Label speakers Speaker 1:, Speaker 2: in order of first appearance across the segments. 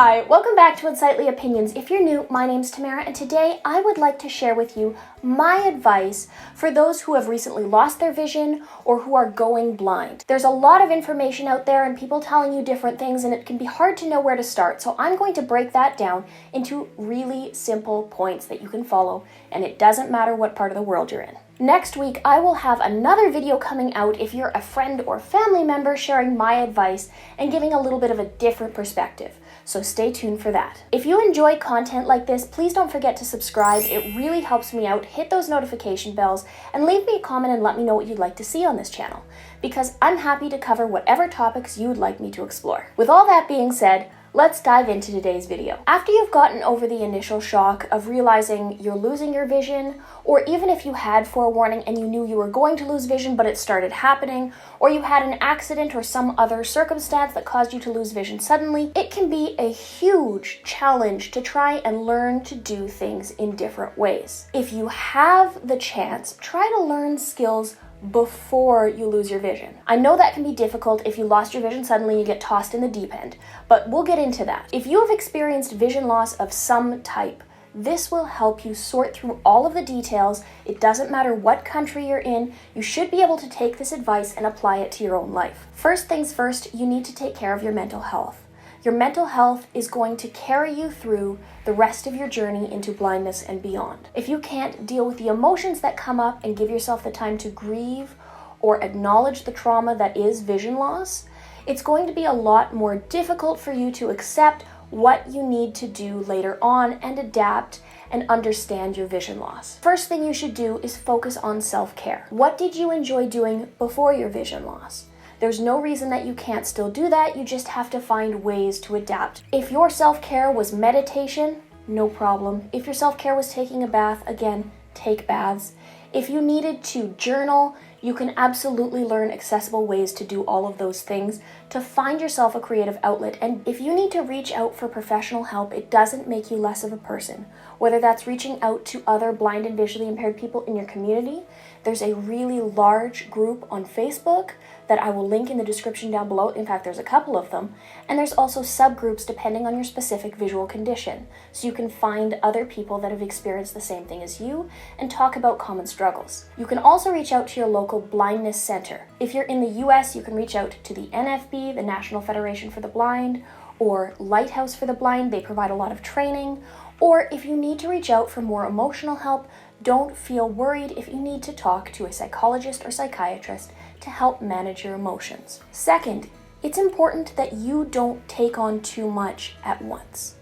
Speaker 1: Hi, welcome back to Unsightly Opinions. If you're new, my name's Tamara, and today I would like to share with you my advice for those who have recently lost their vision or who are going blind. There's a lot of information out there and people telling you different things, and it can be hard to know where to start. So I'm going to break that down into really simple points that you can follow, and it doesn't matter what part of the world you're in. Next week, I will have another video coming out if you're a friend or family member sharing my advice and giving a little bit of a different perspective. So stay tuned for that. If you enjoy content like this, please don't forget to subscribe. It really helps me out. Hit those notification bells and leave me a comment and let me know what you'd like to see on this channel, because I'm happy to cover whatever topics you'd like me to explore. With all that being said, let's dive into today's video. After you've gotten over the initial shock of realizing you're losing your vision, or even if you had forewarning and you knew you were going to lose vision but it started happening, or you had an accident or some other circumstance that caused you to lose vision suddenly, it can be a huge challenge to try and learn to do things in different ways. If you have the chance, try to learn skills before you lose your vision. I know that can be difficult if you lost your vision suddenly, you get tossed in the deep end, but we'll get into that. If you have experienced vision loss of some type, this will help you sort through all of the details. It doesn't matter what country you're in, you should be able to take this advice and apply it to your own life. First things first, you need to take care of your mental health. Your mental health is going to carry you through the rest of your journey into blindness and beyond. If you can't deal with the emotions that come up and give yourself the time to grieve or acknowledge the trauma that is vision loss, it's going to be a lot more difficult for you to accept what you need to do later on and adapt and understand your vision loss. First thing you should do is focus on self-care. What did you enjoy doing before your vision loss? There's no reason that you can't still do that, you just have to find ways to adapt. If your self-care was meditation, no problem. If your self-care was taking a bath, again, take baths. If you needed to journal, you can absolutely learn accessible ways to do all of those things to find yourself a creative outlet. And if you need to reach out for professional help, it doesn't make you less of a person. Whether that's reaching out to other blind and visually impaired people in your community, there's a really large group on Facebook that I will link in the description down below. In fact, there's a couple of them. And there's also subgroups depending on your specific visual condition. So you can find other people that have experienced the same thing as you and talk about common struggles. You can also reach out to your local blindness center. If you're in the US, you can reach out to the NFB, the National Federation for the Blind, or Lighthouse for the Blind. They provide a lot of training. Or if you need to reach out for more emotional help, don't feel worried if you need to talk to a psychologist or psychiatrist to help manage your emotions. Second, it's important that you don't take on too much at once.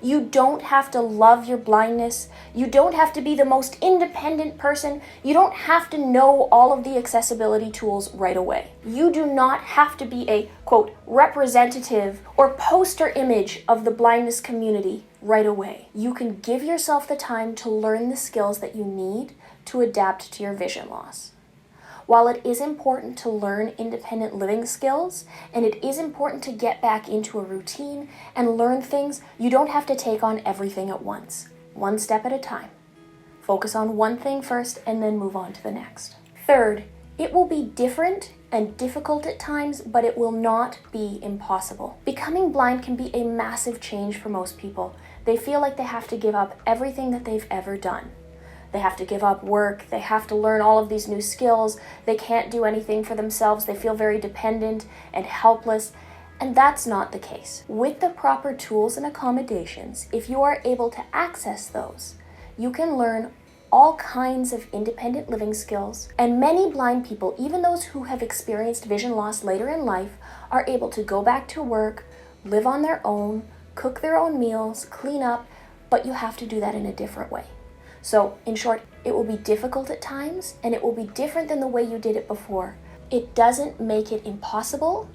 Speaker 1: You don't have to love your blindness. You don't have to be the most independent person. You don't have to know all of the accessibility tools right away. You do not have to be a, quote, representative or poster image of the blindness community right away. You can give yourself the time to learn the skills that you need to adapt to your vision loss. While it is important to learn independent living skills, and it is important to get back into a routine and learn things, you don't have to take on everything at once. One step at a time. Focus on one thing first and then move on to the next. Third, it will be different and difficult at times, but it will not be impossible. Becoming blind can be a massive change for most people. They feel like they have to give up everything that they've ever done. They have to give up work, they have to learn all of these new skills, they can't do anything for themselves, they feel very dependent and helpless, and that's not the case. With the proper tools and accommodations, if you are able to access those, you can learn all kinds of independent living skills, and many blind people, even those who have experienced vision loss later in life, are able to go back to work, live on their own, cook their own meals, clean up, but you have to do that in a different way. So, in short, it will be difficult at times, and it will be different than the way you did it before. It doesn't make it impossible,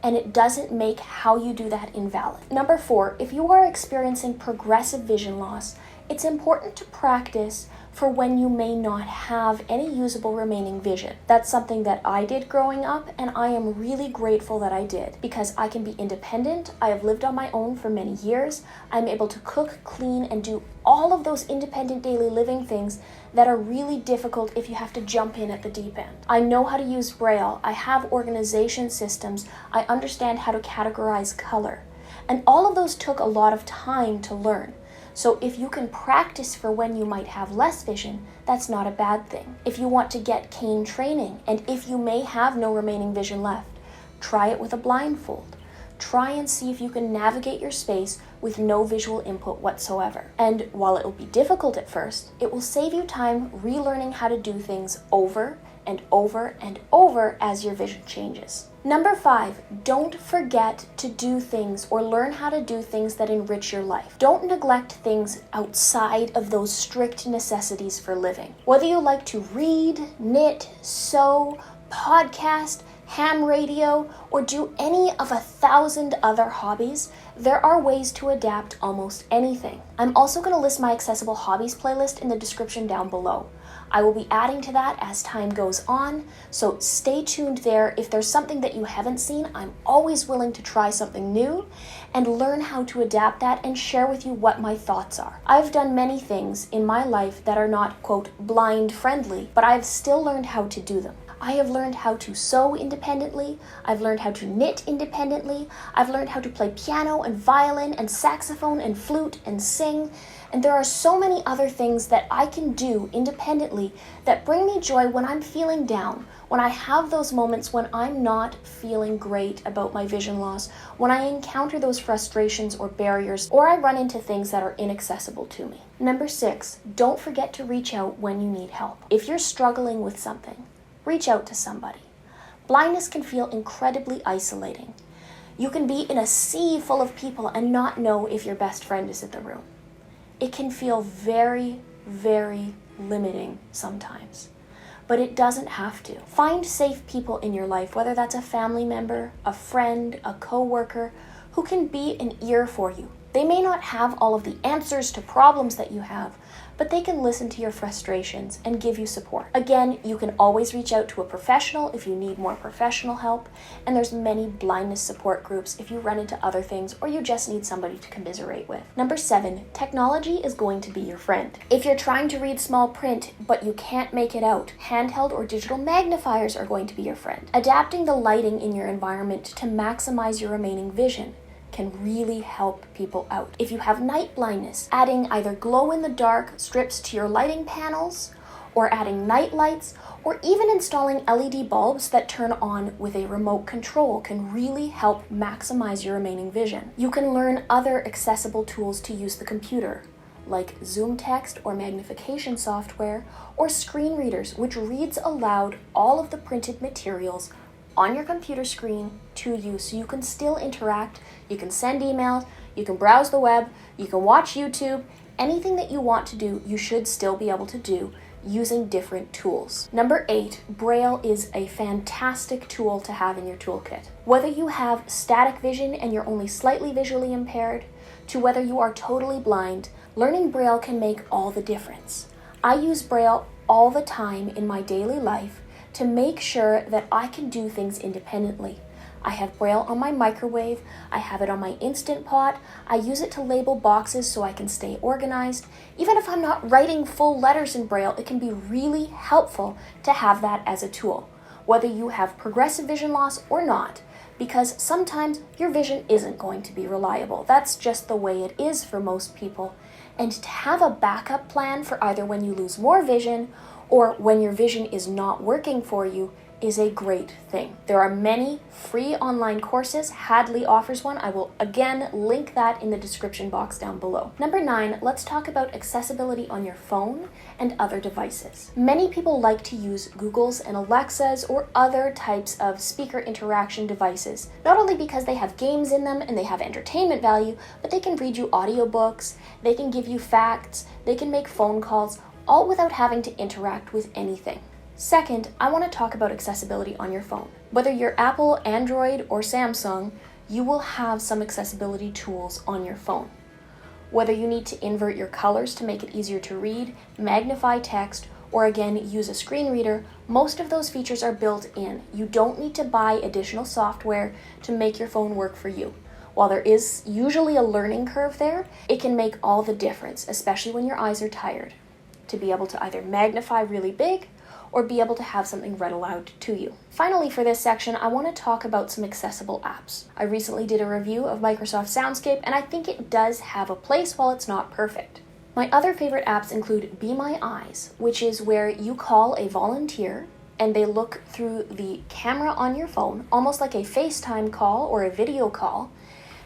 Speaker 1: and it doesn't make how you do that invalid. Number 4, if you are experiencing progressive vision loss, it's important to practice for when you may not have any usable remaining vision. That's something that I did growing up, and I am really grateful that I did, because I can be independent. I have lived on my own for many years. I'm able to cook, clean, and do all of those independent daily living things that are really difficult if you have to jump in at the deep end. I know how to use Braille. I have organization systems. I understand how to categorize color. And all of those took a lot of time to learn. So if you can practice for when you might have less vision, that's not a bad thing. If you want to get cane training, and if you may have no remaining vision left, try it with a blindfold. Try and see if you can navigate your space with no visual input whatsoever. And while it will be difficult at first, it will save you time relearning how to do things over and over and over as your vision changes. Number 5, don't forget to do things or learn how to do things that enrich your life. Don't neglect things outside of those strict necessities for living. Whether you like to read, knit, sew, podcast, ham radio, or do any of 1,000 other hobbies, there are ways to adapt almost anything. I'm also going to list my accessible hobbies playlist in the description down below. I will be adding to that as time goes on, so stay tuned there. If there's something that you haven't seen, I'm always willing to try something new and learn how to adapt that and share with you what my thoughts are. I've done many things in my life that are not, quote, blind friendly, but I've still learned how to do them. I have learned how to sew independently, I've learned how to knit independently, I've learned how to play piano and violin and saxophone and flute and sing, and there are so many other things that I can do independently that bring me joy when I'm feeling down, when I have those moments when I'm not feeling great about my vision loss, when I encounter those frustrations or barriers, or I run into things that are inaccessible to me. Number 6, don't forget to reach out when you need help. If you're struggling with something, reach out to somebody. Blindness can feel incredibly isolating. You can be in a sea full of people and not know if your best friend is in the room. It can feel very, very limiting sometimes, but it doesn't have to. Find safe people in your life, whether that's a family member, a friend, a coworker, who can be an ear for you. They may not have all of the answers to problems that you have, but they can listen to your frustrations and give you support. Again, you can always reach out to a professional if you need more professional help, and there's many blindness support groups if you run into other things or you just need somebody to commiserate with. Number 7, technology is going to be your friend. If you're trying to read small print but you can't make it out, handheld or digital magnifiers are going to be your friend. Adapting the lighting in your environment to maximize your remaining vision can really help people out. If you have night blindness, adding either glow-in-the-dark strips to your lighting panels, or adding night lights, or even installing LED bulbs that turn on with a remote control can really help maximize your remaining vision. You can learn other accessible tools to use the computer, like Zoom text or magnification software, or screen readers, which reads aloud all of the printed materials on your computer screen to you, so you can still interact, you can send emails, you can browse the web, you can watch YouTube, anything that you want to do, you should still be able to do using different tools. Number 8, Braille is a fantastic tool to have in your toolkit. Whether you have static vision and you're only slightly visually impaired, to whether you are totally blind, learning Braille can make all the difference. I use Braille all the time in my daily life to make sure that I can do things independently. I have Braille on my microwave, I have it on my Instant Pot, I use it to label boxes so I can stay organized. Even if I'm not writing full letters in Braille, it can be really helpful to have that as a tool, whether you have progressive vision loss or not, because sometimes your vision isn't going to be reliable. That's just the way it is for most people. And to have a backup plan for either when you lose more vision or when your vision is not working for you is a great thing. There are many free online courses. Hadley offers one. I will again link that in the description box down below. Number 9, let's talk about accessibility on your phone and other devices. Many people like to use Google's and Alexa's or other types of speaker interaction devices, not only because they have games in them and they have entertainment value, but they can read you audiobooks, they can give you facts, they can make phone calls, all without having to interact with anything. Second, I want to talk about accessibility on your phone. Whether you're Apple, Android, or Samsung, you will have some accessibility tools on your phone. Whether you need to invert your colors to make it easier to read, magnify text, or again, use a screen reader, most of those features are built in. You don't need to buy additional software to make your phone work for you. While there is usually a learning curve there, it can make all the difference, especially when your eyes are tired. to be able to either magnify really big or be able to have something read aloud to you. Finally, for this section, I want to talk about some accessible apps. I recently did a review of Microsoft Soundscape, and I think it does have a place while it's not perfect. My other favorite apps include Be My Eyes, which is where you call a volunteer and they look through the camera on your phone, almost like a FaceTime call or a video call,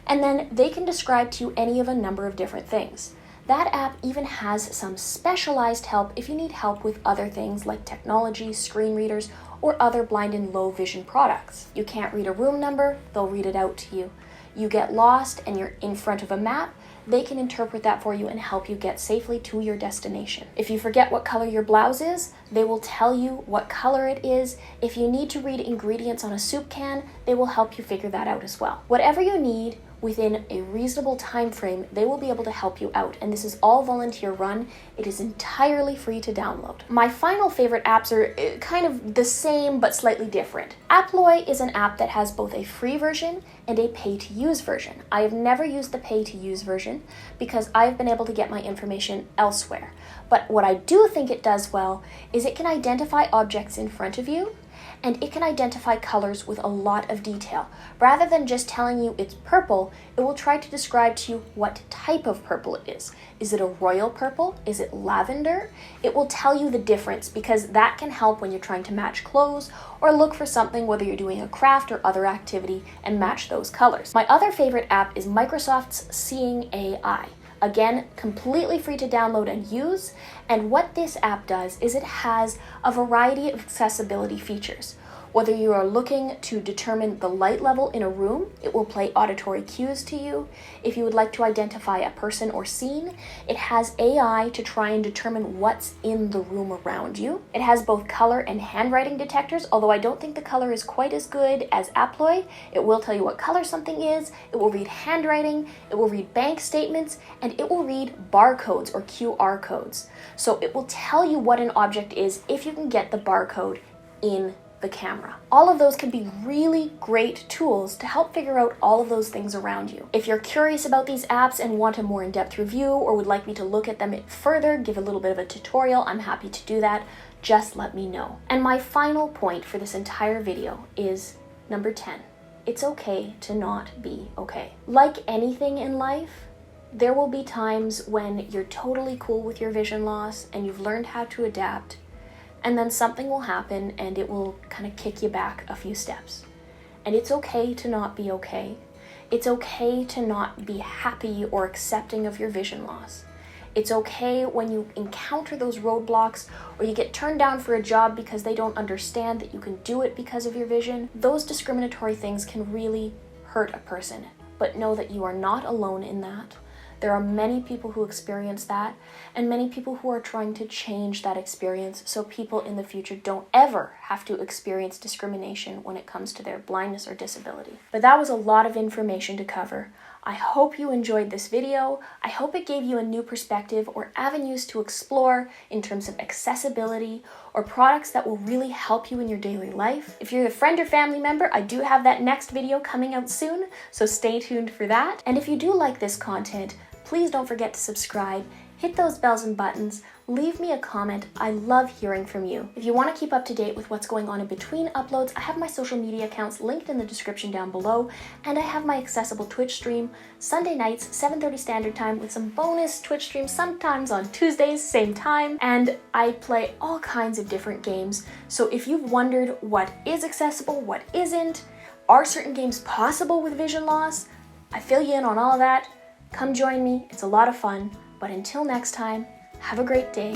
Speaker 1: and then they can describe to you any of a number of different things. That app even has some specialized help if you need help with other things like technology, screen readers, or other blind and low vision products. You can't read a room number, they'll read it out to you. You get lost and you're in front of a map, they can interpret that for you and help you get safely to your destination. If you forget what color your blouse is, they will tell you what color it is. If you need to read ingredients on a soup can, they will help you figure that out as well. Whatever you need, within a reasonable time frame, they will be able to help you out, and this is all volunteer run. It is entirely free to download. My final favorite apps are kind of the same but slightly different. Apploy is an app that has both a free version and a pay-to-use version. I have never used the pay-to-use version because I've been able to get my information elsewhere. But what I do think it does well is it can identify objects in front of you, and it can identify colors with a lot of detail. Rather than just telling you it's purple, it will try to describe to you what type of purple it is. Is it a royal purple? Is it lavender? It will tell you the difference because that can help when you're trying to match clothes or look for something, whether you're doing a craft or other activity, and match those colors. My other favorite app is Microsoft's Seeing AI. Again, completely free to download and use, and what this app does is it has a variety of accessibility features. Whether you are looking to determine the light level in a room, it will play auditory cues to you. If you would like to identify a person or scene, it has AI to try and determine what's in the room around you. It has both color and handwriting detectors, although I don't think the color is quite as good as Apploy. It will tell you what color something is, it will read handwriting, it will read bank statements, and it will read barcodes or QR codes. So it will tell you what an object is if you can get the barcode in the camera. All of those can be really great tools to help figure out all of those things around you. If you're curious about these apps and want a more in-depth review or would like me to look at them further, give a little bit of a tutorial, I'm happy to do that. Just let me know. And my final point for this entire video is number 10. It's okay to not be okay. Like anything in life, there will be times when you're totally cool with your vision loss and you've learned how to adapt, and then something will happen and it will kind of kick you back a few steps. And it's okay to not be okay. It's okay to not be happy or accepting of your vision loss. It's okay when you encounter those roadblocks or you get turned down for a job because they don't understand that you can do it because of your vision. Those discriminatory things can really hurt a person, but know that you are not alone in that. There are many people who experience that, and many people who are trying to change that experience so people in the future don't ever have to experience discrimination when it comes to their blindness or disability. But that was a lot of information to cover. I hope you enjoyed this video. I hope it gave you a new perspective or avenues to explore in terms of accessibility or products that will really help you in your daily life. If you're a friend or family member, I do have that next video coming out soon, so stay tuned for that. And if you do like this content, please don't forget to subscribe, hit those bells and buttons, leave me a comment. I love hearing from you. If you want to keep up to date with what's going on in between uploads, I have my social media accounts linked in the description down below, and I have my accessible Twitch stream Sunday nights, 7:30 Standard Time, with some bonus Twitch streams sometimes on Tuesdays, same time, and I play all kinds of different games. So if you've wondered what is accessible, what isn't, are certain games possible with vision loss, I fill you in on all of that. Come join me, it's a lot of fun. But until next time, have a great day.